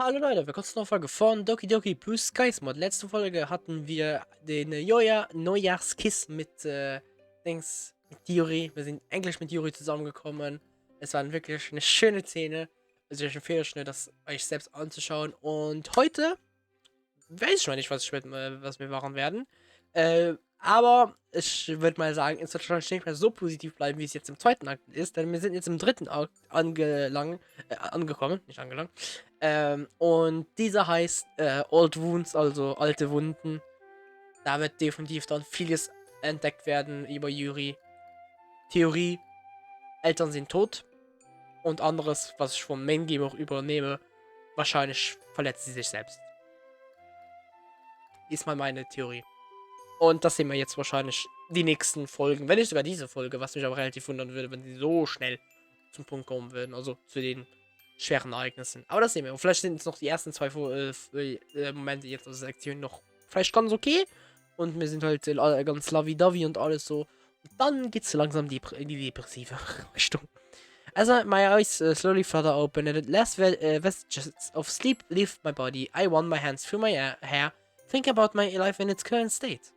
Hallo Leute, willkommen zu einer Folge von Doki Doki plus Skies Mod. Letzte Folge hatten wir den Neujahrskiss mit mit Theorie. Wir sind endlich mit Theorie zusammengekommen. Es war wirklich eine schöne Szene. Also ich empfehle euch, das euch selbst anzuschauen. Und heute weiß ich noch nicht, was wir machen werden. Aber ich würde mal sagen, es wird schon nicht mehr so positiv bleiben, wie es jetzt im zweiten Akt ist, denn wir sind jetzt im dritten Akt angekommen, nicht angelangt. Und dieser heißt Old Wounds, also alte Wunden. Da wird definitiv dann vieles entdeckt werden über Yuri. Theorie, Eltern sind tot. Und anderes, was ich vom Main Game auch übernehme, wahrscheinlich verletzt sie sich selbst. Ist mal meine Theorie. Und das sehen wir jetzt wahrscheinlich die nächsten Folgen. Wenn nicht sogar diese Folge, was mich aber relativ wundern würde, wenn sie so schnell zum Punkt kommen würden. Also zu den schweren Ereignissen. Aber das sehen wir. Und vielleicht sind es noch die ersten zwei Momente jetzt aus der Sektion noch vielleicht ganz okay. Und wir sind halt ganz lovey-dovey und alles so. Und dann geht es so langsam in die depressive Richtung. As my eyes slowly flutter open and the last vestiges of sleep leave my body, I run my hands through my hair, think about my life in its current state.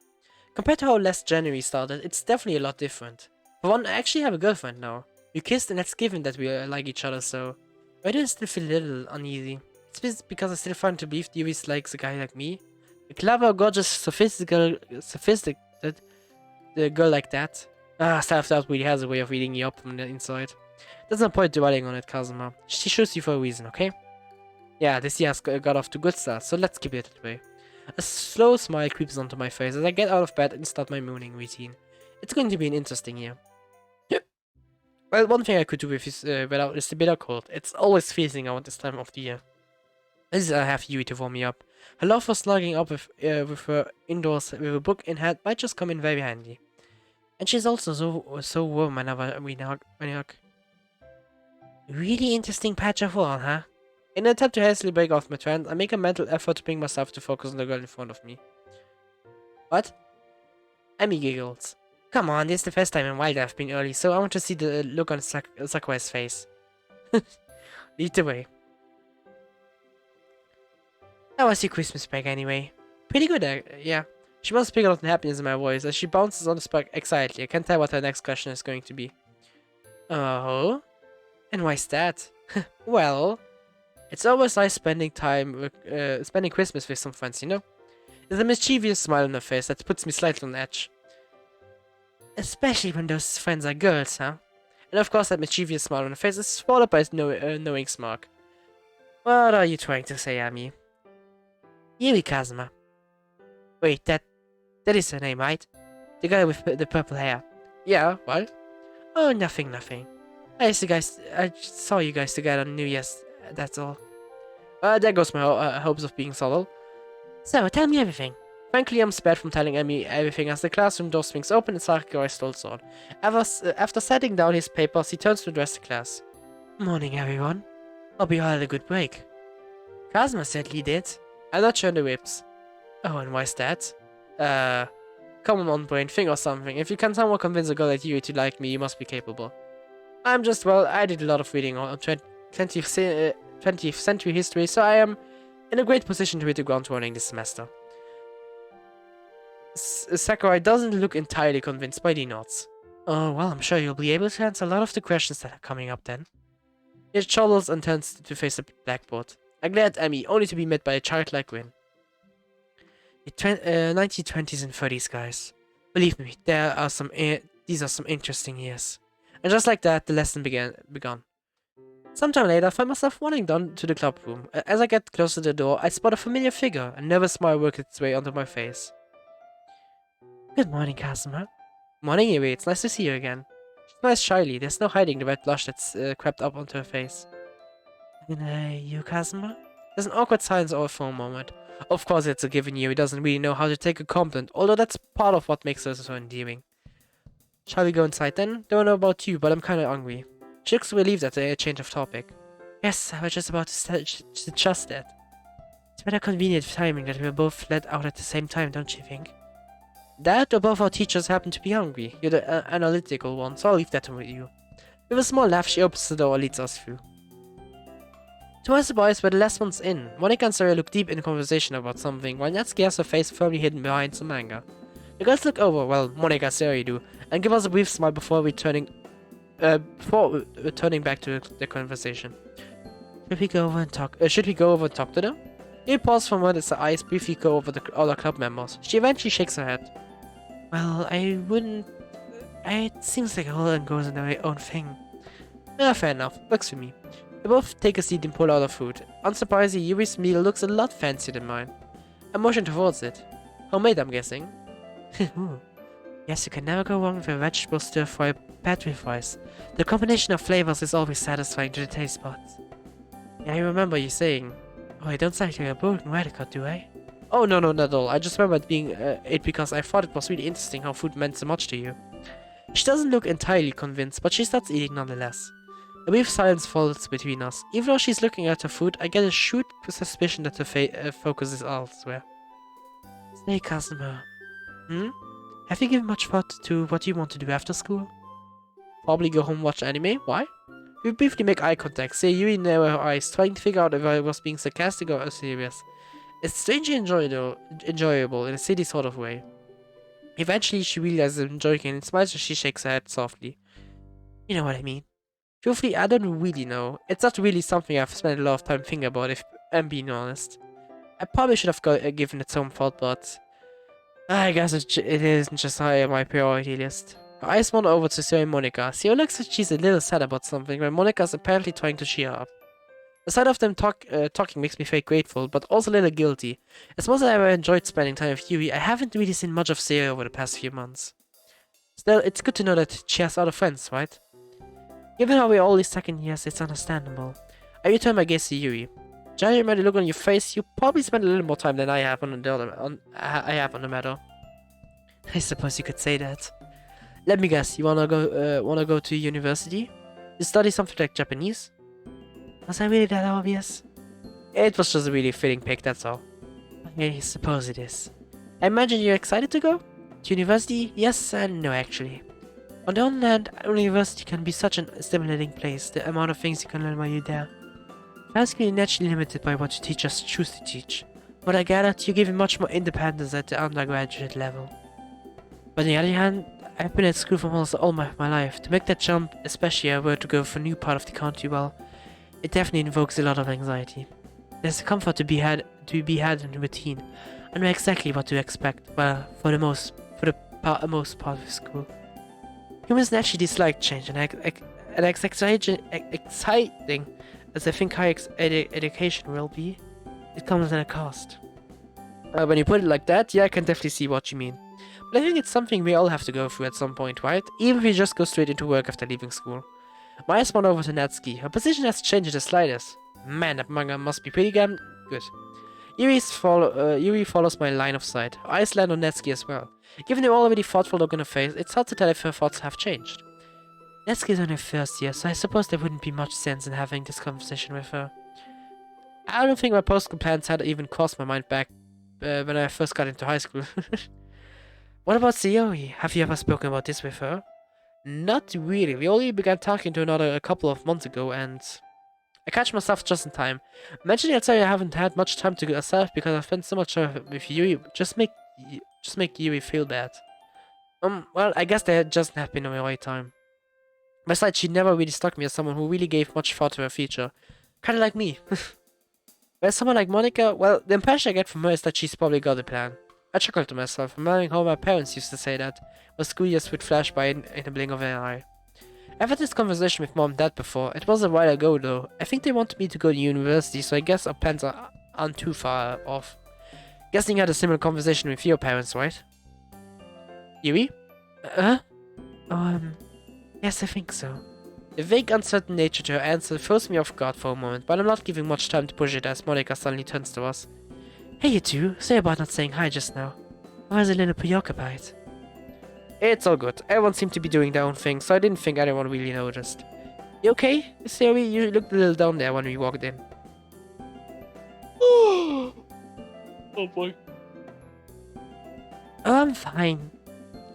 Compared to how last January started, it's definitely a lot different. For one, I actually have a girlfriend now. We kissed and it's given that we like each other, so why do I still feel a little uneasy? It's because I still find to believe Dewey's likes a guy like me. A clever, gorgeous, sophisticated girl like that. Self-doubt really has a way of eating you up from the inside. There's no point dwelling on it, Kazuma. She chose you for a reason, okay? Yeah, this year has got off to a good start, so let's keep it that way. A slow smile creeps onto my face as I get out of bed and start my morning routine. It's going to be an interesting year. Well, one thing I could do with is the bitter cold. It's always freezing out this time of the year. This is I have Yui to warm me up. Her love for snuggling up with her indoors with a book in hand might just come in very handy. And she's also so warm whenever we hug. Really interesting patch of wall, huh? In an attempt to hastily break off my trance, I make a mental effort to bring myself to focus on the girl in front of me. What? Emmy giggles. Come on, this is the first time in a while I've been early, so I want to see the look on Sakurai's face. Lead the way. How was your Christmas break anyway? Pretty good, yeah. She must pick up the happiness in my voice as she bounces on the spot excitedly. I can't tell what her next question is going to be. Oh? And why's that? Well... It's always nice spending Christmas with some friends, you know? There's a mischievous smile on her face that puts me slightly on edge. Especially when those friends are girls, huh? And of course that mischievous smile on her face is followed by a knowing smirk. What are you trying to say, Ami? Yui Kazuma. Wait, that is her name, right? The guy with the purple hair. Yeah, what? Oh, nothing. I saw you guys together on New Year's. That's all. There goes my hopes of being subtle. So, tell me everything. Frankly, I'm spared from telling Emmy everything as the classroom door swings open and Sakurai strolls on. After setting down his papers, he turns to address the class. Morning, everyone. Hope you had a good break. Kazuma certainly did. I'm not sure the whips. Oh, and why's that? Come on, brain, think of something. If you can somehow convince a girl like you to like me, you must be capable. I did a lot of reading on 20th century history, so I am in a great position to hit the ground running this semester. Sakurai doesn't look entirely convinced, but he nods. Oh, well, I'm sure you'll be able to answer a lot of the questions that are coming up then. He chuckles and turns to face the blackboard. I glare at Emmy, only to be met by a childlike grin. The 1920s and 30s, guys. Believe me, these are some interesting years. And just like that, the lesson began. Sometime later, I find myself wandering down to the club room. As I get close to the door, I spot a familiar figure. A nervous smile works its way onto my face. Good morning, Kazuma. Morning, Yui. It's nice to see you again. She smiles shyly. There's no hiding the red blush that's crept up onto her face. And you, Kazuma? There's an awkward silence for a moment. Of course, it's a given Yui doesn't really know how to take a compliment, although that's part of what makes her so endearing. Shall we go inside then? Don't know about you, but I'm kinda hungry. She looks relieved at the change of topic. Yes, I was just about to suggest that. It's rather convenient timing that we were both let out at the same time, don't you think? That, or both our teachers happen to be hungry. You're the analytical one, so I'll leave that with you. With a small laugh, she opens the door and leads us through. To my surprise, we're the last ones in. Monica and Sarah look deep in conversation about something, while Natsuki has her face firmly hidden behind some manga. The girls look over, well, Monica and Sarah do, and give us a brief smile before returning back to the conversation. Should we go over and talk to them? He paused for a moment as her eyes briefly go over the other club members. She eventually shakes her head. Well, I wouldn't... It seems like everyone goes in their own thing. Fair enough. Works for me. They both take a seat and pull out their food. Unsurprisingly, Yuri's meal looks a lot fancier than mine. I motion towards it. Homemade, I'm guessing. Yes, you can never go wrong with a vegetable stir-fry pad with rice. The combination of flavors is always satisfying to the taste buds. Yeah, I remember you saying... Oh, I don't sound like a broken radical, do I? Oh, no, not at all. I just remembered being it because I thought it was really interesting how food meant so much to you. She doesn't look entirely convinced, but she starts eating nonetheless. A brief silence falls between us. Even though she's looking at her food, I get a shrewd suspicion that her focus is elsewhere. Say, customer. Have you given much thought to what you want to do after school? Probably go home and watch anime. Why? We briefly make eye contact, say Yuri narrow her eyes, trying to figure out if I was being sarcastic or serious. It's strangely enjoyable in a silly sort of way. Eventually, she realizes I'm joking and smiles as she shakes her head softly. You know what I mean. Truthfully, I don't really know. It's not really something I've spent a lot of time thinking about, if I'm being honest. I probably should have given it some thought, but... I guess it isn't just high on my priority list. Her eyes wander over to Sarah and Monica. Sarah looks like she's a little sad about something, while Monica's apparently trying to cheer her up. The sight of them talking makes me feel grateful, but also a little guilty. As much as I ever enjoyed spending time with Yuri, I haven't really seen much of Sarah over the past few months. Still, it's good to know that she has other friends, right? Given how we're all these second years, it's understandable. I return my gaze to Yuri. Judging by the look on your face, you probably spend a little more time than I have on the matter. I suppose you could say that. Let me guess, you wanna go to university? You study something like Japanese? Was I really that obvious? It was just a really fitting pick, that's all. I suppose it is. I imagine you're excited to go? To university? Yes and no, actually. On the one hand, university can be such a stimulating place, the amount of things you can learn while you're there. Basically, you're naturally limited by what your teachers choose to teach. But I gathered you're given much more independence at the undergraduate level. But on the other hand, I've been at school for almost all my life. To make that jump, especially if I were to go for a new part of the country, well, it definitely invokes a lot of anxiety. There's a comfort to be had in the routine. I know exactly what to expect, well, for the most part of school. Humans naturally dislike change, and as exciting as I think higher education will be, it comes at a cost. When you put it like that, yeah, I can definitely see what you mean. But I think it's something we all have to go through at some point, right? Even if we just go straight into work after leaving school. My eyes wander over to Natsuki. Her position has changed in the slightest. Man, that manga must be pretty damn good. Yuri follows my line of sight. Her eyes land on Natsuki as well. Given the already thoughtful look on her face, it's hard to tell if her thoughts have changed. Natsuki is on her first year, so I suppose there wouldn't be much sense in having this conversation with her. I don't think my post-school plans had even crossed my mind back when I first got into high school. What about ZOWIE? Have you ever spoken about this with her? Not really. We only began talking to another a couple of months ago, and I catch myself just in time. Mentioning that I haven't had much time to myself because I've spent so much time with Yuri. Just make Yuri feel bad. Well, I guess they just have been on my right time. Besides, she never really struck me as someone who really gave much thought to her future. Kinda like me. Whereas someone like Monica, well, the impression I get from her is that she's probably got a plan. I chuckled to myself, remembering how my parents used to say that, while school years would flash by in a blink of an eye. I've had this conversation with mom and dad before. It was a while ago though. I think they wanted me to go to university, so I guess our plans aren't too far off. Guessing you had a similar conversation with your parents, right? Yuri? Yes, I think so. The vague, uncertain nature to her answer throws me off guard for a moment, but I'm not giving much time to push it as Monica suddenly turns to us. Hey you two, sorry about not saying hi just now. I was a little preoccupied. It's all good. Everyone seemed to be doing their own thing, so I didn't think anyone really noticed. You okay? Sarah, you looked a little down there when we walked in. Oh boy. Oh, I'm fine.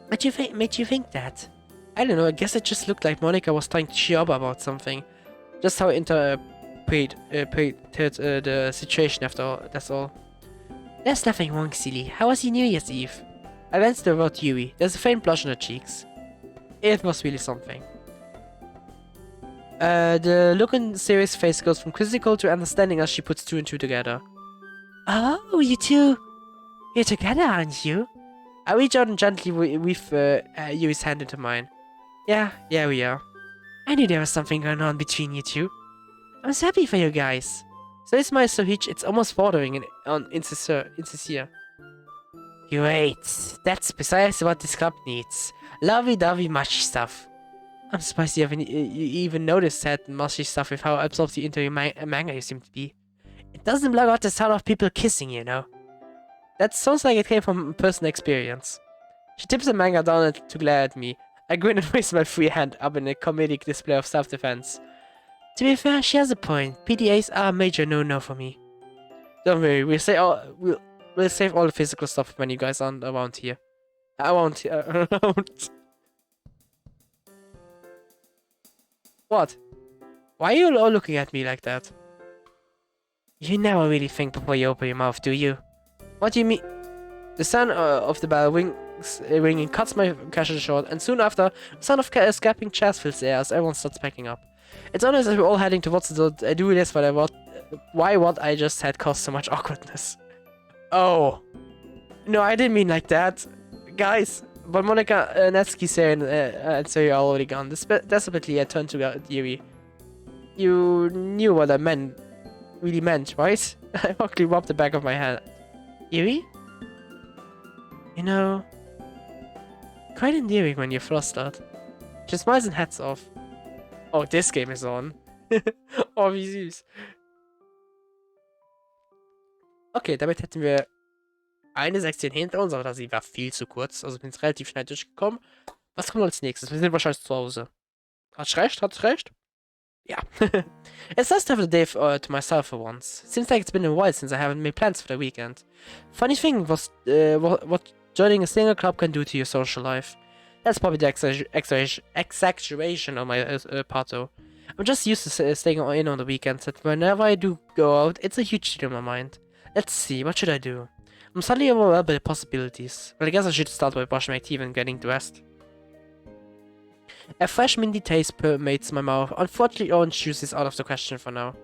What made you think that? I don't know, I guess it just looked like Monica was trying to cheer up about something. Just how the situation after all, that's all. There's nothing wrong, silly. How was your New Year's Eve? I glanced over at Yui. There's a faint blush on her cheeks. It was really something. The look on Siri's face goes from quizzical to understanding as she puts two and two together. Oh, you two... You're together, aren't you? I reach out and gently weave Yui's hand into mine. Yeah, we are. I knew there was something going on between you two. I'm so happy for you guys. So this smile so huge, it's almost bordering on insincere. Great. That's precisely what this club needs. Lovey-dovey mushy stuff. I'm surprised you even noticed that mushy stuff with how absorbed you into your manga you seem to be. It doesn't block out the sound of people kissing, you know. That sounds like it came from personal experience. She tips the manga down to glare at me. I grin and raise my free hand up in a comedic display of self-defense. To be fair, she has a point. PDAs are a major no-no for me. Don't worry, we'll save all the physical stuff when you guys aren't around here. Around. What? Why are you all looking at me like that? You never really think before you open your mouth, do you? What do you mean? The sound of the bell ringing cuts my question short, and soon after, the sound of escaping chairs fills the air as everyone starts packing up. It's honest as we're all heading towards the door. I do this, but what I just said caused so much awkwardness. Oh. No, I didn't mean like that. Guys, but Monica, Natsuki, and Sari are already gone. Desperately, I turned to Yuri. You knew what I really meant, right? I quickly rubbed the back of my head. Yuri? You know, quite endearing when you're flustered. She smiles and heads off. Oh, this game is on. Oh, wie süß. Okay, damit hätten wir eine Sektion hinter uns, aber sie war viel zu kurz. Also bin ich relativ schnell durchgekommen. Was kommt als nächstes? Wir sind wahrscheinlich zu Hause. Hat's recht? Yeah. It's nice to have the day to myself for once. Seems like it's been a while since I haven't made plans for the weekend. Funny thing was what joining a single club can do to your social life. That's probably the exaggeration on my part though. I'm just used to staying in on the weekends, that whenever I do go out, it's a huge deal in my mind. Let's see, what should I do? I'm suddenly overwhelmed by the possibilities. Well, I guess I should start by brushing my teeth and getting dressed. A fresh minty taste permeates my mouth. Unfortunately, orange juice is out of the question for now.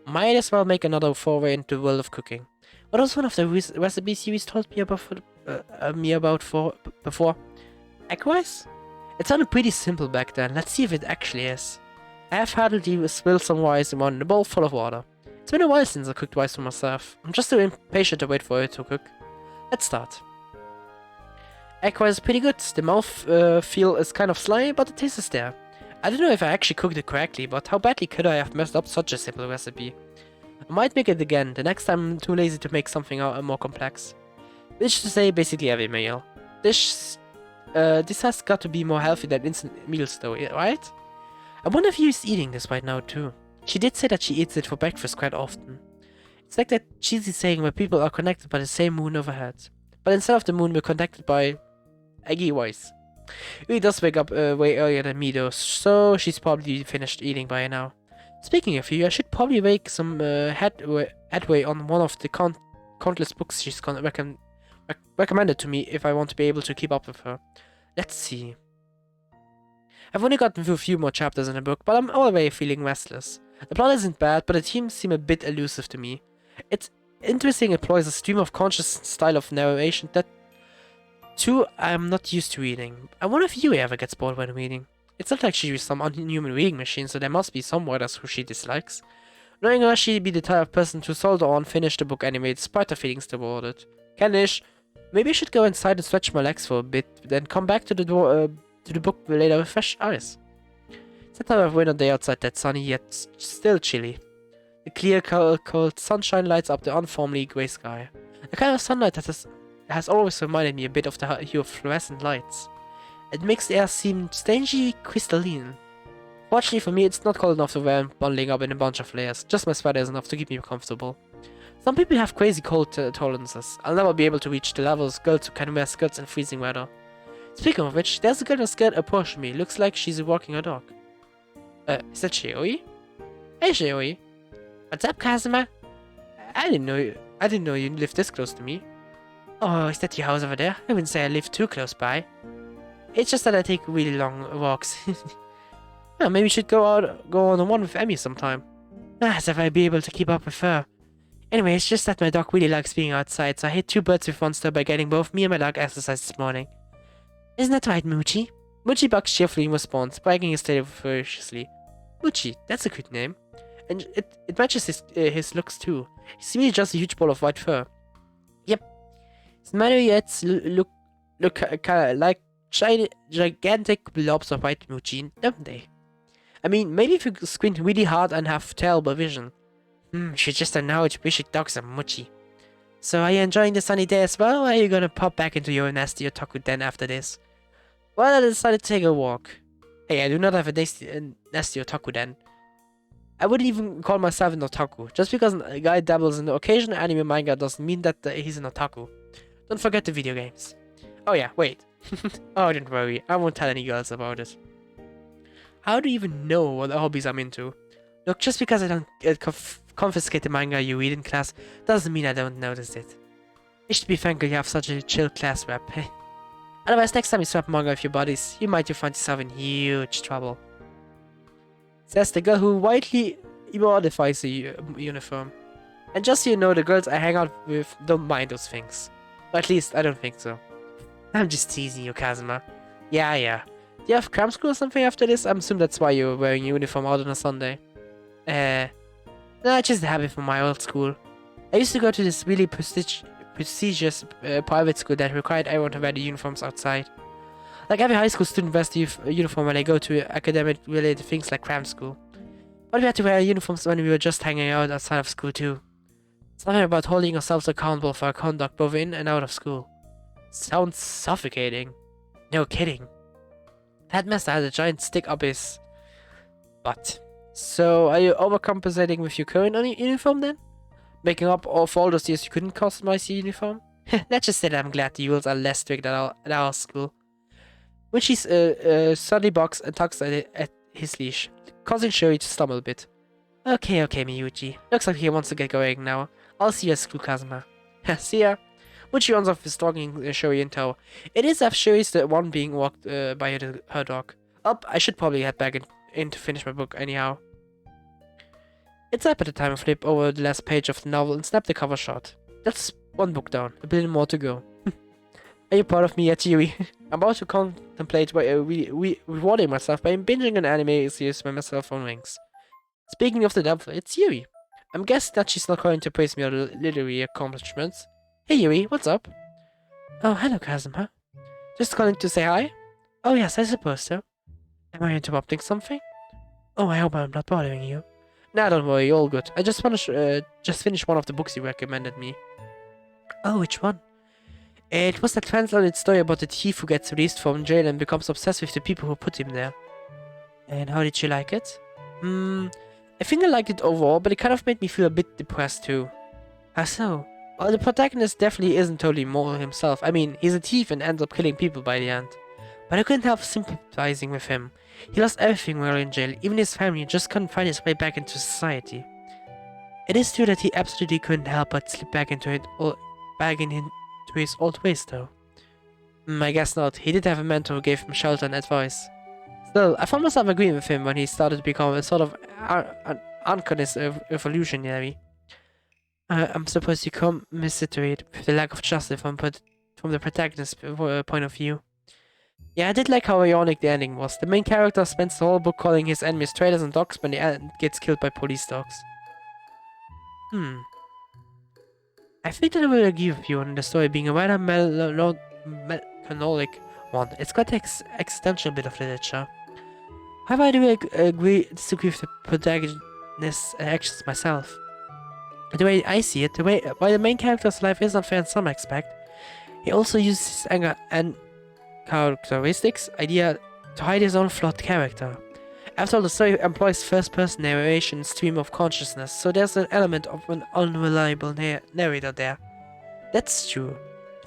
Might as well make another foray into the world of cooking. What was one of the recipes you told me about before? Egg rice? It sounded pretty simple back then. Let's see if it actually is. I have hardly spilled some rice in a bowl full of water. It's been a while since I cooked rice for myself. I'm just too impatient to wait for it to cook. Let's start. Egg rice is pretty good. The mouth feel is kind of slimy, but the taste is there. I don't know if I actually cooked it correctly, but how badly could I have messed up such a simple recipe? I might make it again, the next time I'm too lazy to make something more complex. Which to say, basically every meal. This has got to be more healthy than instant meals though, right? I wonder if Yui's eating this right now too. She did say that she eats it for breakfast quite often. It's like that cheesy saying where people are connected by the same moon overhead. But instead of the moon, we're connected by eggy whites. Yui does wake up way earlier than me though, so she's probably finished eating by now. Speaking of Yui, I should probably make some headway on one of the countless books she's recommended to me if I want to be able to keep up with her. Let's see. I've only gotten through a few more chapters in the book, but I'm already feeling restless. The plot isn't bad, but the themes seem a bit elusive to me. It's interesting, it employs a stream of conscious style of narration that, too, I'm not used to reading. I wonder if Yui ever gets bored when reading. It's not like she's some unhuman reading machine, so there must be some writers who she dislikes. Knowing her, she'd be the type of person to soldier on, finish the book anyway, despite her feelings toward it. Kennish, maybe I should go inside and stretch my legs for a bit, then come back to the book later with fresh eyes. It's that time of winter day outside that's sunny, yet still chilly. The clear, cold sunshine lights up the uniformly grey sky. The kind of sunlight that has always reminded me a bit of the hue of fluorescent lights. It makes the air seem strangely crystalline. Fortunately for me, it's not cold enough to wear bundling up in a bunch of layers. Just my sweater is enough to keep me comfortable. Some people have crazy cold tolerances. I'll never be able to reach the levels of girls who can wear skirts in freezing weather. Speaking of which, there's a girl in a skirt approaching me. Looks like she's walking her dog. Is that Shioi? Hey Shioi. What's up, Kazuma? I didn't know you lived this close to me. Oh, is that your house over there? I wouldn't say I live too close by. It's just that I take really long walks. Well, maybe we should go on a one with Emmy sometime. As if I'd be able to keep up with her. Anyway, it's just that my dog really likes being outside, so I hit 2 birds with one stone by getting both me and my dog exercise this morning. Isn't that right, Moochie? Moochie barks cheerfully in response, wagging his tail ferociously. Moochie, that's a good name. And it matches his looks too. He's really just a huge ball of white fur. Yep. His marionettes look like gigantic blobs of white Moochie, don't they? I mean, maybe if you squint really hard and have terrible vision. Should just acknowledge basic dogs are Moochie. So are you enjoying the sunny day as well, or are you gonna pop back into your nasty otaku den after this? Well, I decided to take a walk. Hey, I do not have a nasty otaku den. I wouldn't even call myself an otaku. Just because a guy dabbles in the occasional anime manga doesn't mean that he's an otaku. Don't forget the video games. Oh yeah, wait. Oh, don't worry, I won't tell any girls about it. How do you even know what hobbies I'm into? Look, just because I don't confiscate the manga you read in class doesn't mean I don't notice it. You should be thankful you have such a chill class rep. Otherwise, next time you swap manga with your buddies, you might find yourself in huge trouble. Says the girl who widely modifies the uniform. And just so you know, the girls I hang out with don't mind those things. Or at least, I don't think so. I'm just teasing you, Kazuma. Yeah. Do you have cram school or something after this? I'm assuming that's why you're wearing a uniform out on a Sunday. No, just a habit from my old school. I used to go to this really prestigious private school that required everyone to wear the uniforms outside. Like every high school student wears the uniform when they go to academic-related things like cram school. But we had to wear uniforms when we were just hanging out outside of school too. It's nothing about holding ourselves accountable for our conduct both in and out of school. Sounds suffocating. No kidding. That master had a giant stick up his butt. So, are you overcompensating with your current uniform then? Making up for all those years you couldn't customize your uniform? Let's just say that I'm glad the rules are less strict at our school. When she's suddenly box and tugs at his leash, causing Shuri to stumble a bit. Okay, Miyuchi. Looks like he wants to get going now. I'll see you at school, Kazuma. See ya. When she runs off with stalking Shuri in tow, it is as Shuri's the one being walked by her dog. I should probably head back in to finish my book anyhow. It's up at the time I flip over the last page of the novel and snap the cover shot. That's one book down, a bit more to go. Are you proud of me yet, Yui? I'm about to contemplate rewarding myself by binging an anime series by myself on Wings. Speaking of the devil, it's Yui. I'm guessing that she's not going to praise me on the literary accomplishments. Hey Yui, what's up? Oh, hello Kazuma. Just calling to say hi? Oh yes, I suppose so. Am I interrupting something? Oh, I hope I'm not bothering you. Nah, don't worry, all good. I just finished one of the books you recommended me. Oh, which one? It was that translated story about the thief who gets released from jail and becomes obsessed with the people who put him there. And how did you like it? I think I liked it overall, but it kind of made me feel a bit depressed too. How so? Well, the protagonist definitely isn't totally moral himself. I mean, he's a thief and ends up killing people by the end. But I couldn't help sympathizing with him. He lost everything while in jail, even his family just couldn't find his way back into society. It is true that he absolutely couldn't help but slip back into his old ways though. I guess not. He did have a mentor who gave him shelter and advice. Still, I found myself agreeing with him when he started to become a sort of unconscious evolutionary. I'm supposed to commiserate with the lack of justice from the protagonist's point of view. Yeah, I did like how ironic the ending was. The main character spends the whole book calling his enemies traitors and dogs when the end gets killed by police dogs. I think that I will agree with you on the story being a rather melancholic one. It's quite an existential bit of literature. However, I do disagree with the protagonist's actions myself. The way I see it, while the main character's life is unfair in some aspect, he also uses his anger and characteristics idea to hide his own flawed character. After all, the story employs first-person narration stream of consciousness, so there's an element of an unreliable narrator there. That's true.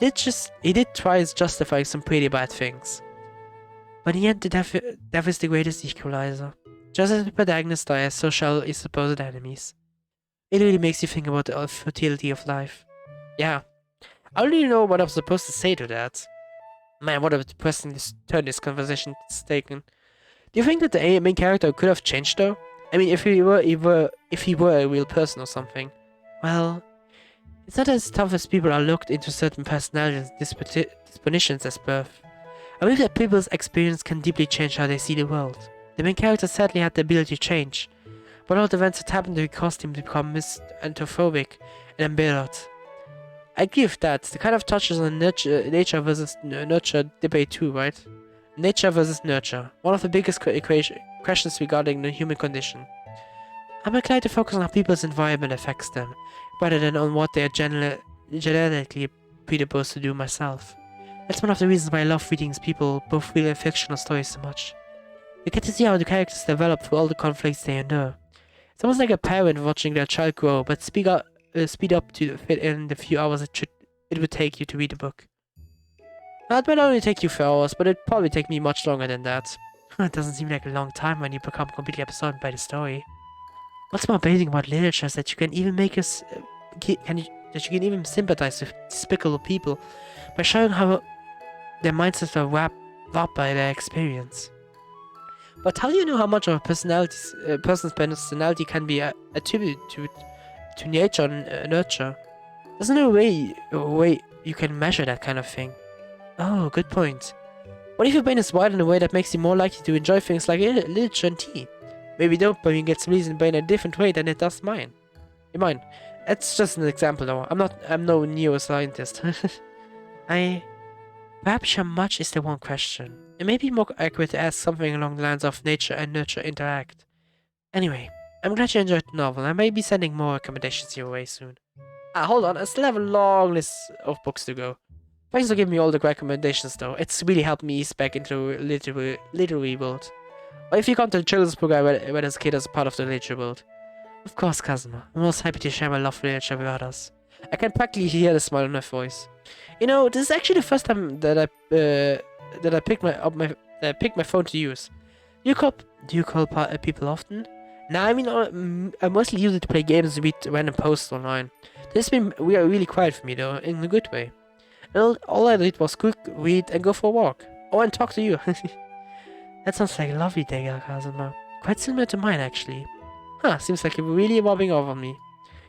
He did try to justify some pretty bad things. But in the end, the death is the greatest equalizer. Just as the protagonist dies, so shall his supposed enemies. It really makes you think about the fertility of life. Yeah. I don't even know what I'm supposed to say to that. Man, what a depressing turn this conversation is taken. Do you think that the main character could have changed though? I mean, if he were a real person or something. Well, it's not as tough as people are looked into certain personalities and dispositions as birth. I believe that people's experience can deeply change how they see the world. The main character sadly had the ability to change, but all the events that happened to caused him to become misanthrophic and embittered. I agree with that. The kind of touches on nature versus nurture debate too, right? Nature versus nurture. One of the biggest questions regarding the human condition. I'm inclined to focus on how people's environment affects them, rather than on what they are genetically predisposed to do myself. That's one of the reasons why I love reading people, both real and fictional stories, so much. You get to see how the characters develop through all the conflicts they endure. It's almost like a parent watching their child grow, but speed up to fit in the few hours it would take you to read a book. That might only take you 4 hours, but it'd probably take me much longer than that. It doesn't seem like a long time when you become completely absorbed by the story. What's more amazing about literature is that you can even make us sympathize with despicable people by showing how their mindsets are warped by their experience. But how do you know how much of a person's personality can be attributed to nature and nurture? There's no way you can measure that kind of thing. Oh, good point. What if your brain is wired in a way that makes you more likely to enjoy things like literature and tea? Maybe dopamine gets released in the brain a different way than it does mine. That's just an example though. I'm no neuroscientist. Perhaps how much is the one question. It may be more accurate to ask something along the lines of nature and nurture interact. Anyway, I'm glad you enjoyed the novel. I may be sending more recommendations your way soon. Hold on, I still have a long list of books to go. Thanks for giving me all the recommendations though. It's really helped me ease back into literary world. Or if you come to the children's book I read as a kid as part of the literature world. Of course, Kazuma. I'm most happy to share my love for literature with others. I can practically hear the smile on my voice. You know, this is actually the first time that I picked my phone to use. Do you call people often? Nah, I mean, I mostly use it to play games and read random posts online. This has been really quiet for me though, in a good way. And all I did was cook, read, and go for a walk. Oh, and talk to you. That sounds like a lovely day, Kazuma. Quite similar to mine, actually. Huh, seems like you're really rubbing off on me.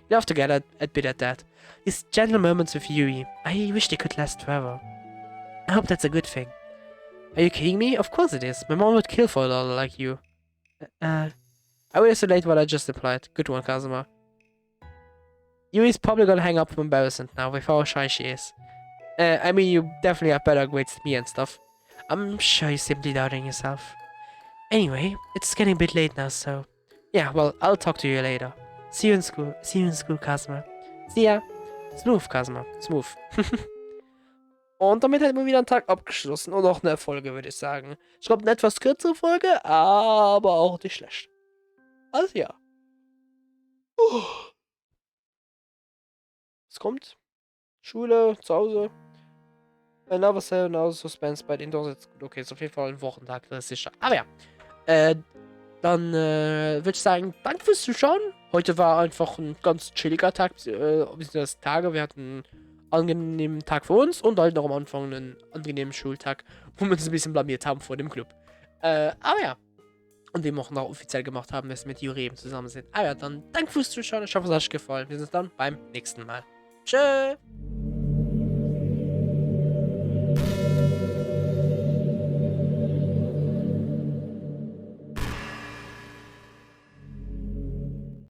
You have to get a bit at that. These gentle moments with Yui, I wish they could last forever. I hope that's a good thing. Are you kidding me? Of course it is. My mom would kill for a daughter like you. I will isolate what I just implied. Good one, Kazuma. Yui's probably gonna hang up from embarrassment now with how shy she is. I mean, you definitely have better grades than me and stuff. I'm sure you're simply doubting yourself. Anyway, it's getting a bit late now, so... Yeah, well, I'll talk to you later. See you in school, Kazuma. See ya. Smooth, Kazuma. Smooth. Und damit hätten wir wieder einen Tag abgeschlossen und auch eine Folge, würde ich sagen. Ich glaube, eine etwas kürzere Folge, aber auch nicht schlecht. Also ja. Es kommt. Schule, zu Hause. Another Cell, another Suspense bei den Doors. Okay, ist auf jeden Fall ein Wochentag, das ist sicher. Aber ja. Dann würde ich sagen, danke fürs Zuschauen. Heute war einfach ein ganz chilliger Tag, beziehungsweise Tage. Wir hatten einen angenehmen Tag für uns und halt noch am Anfang einen angenehmen Schultag, wo wir uns ein bisschen blamiert haben vor dem Club. Aber ja. Und wir auch noch offiziell gemacht haben, dass wir mit Juri eben zusammen sind. Aber ja, dann danke fürs Zuschauen. Ich hoffe, es hat euch gefallen. Wir sehen uns dann beim nächsten Mal. Tschö!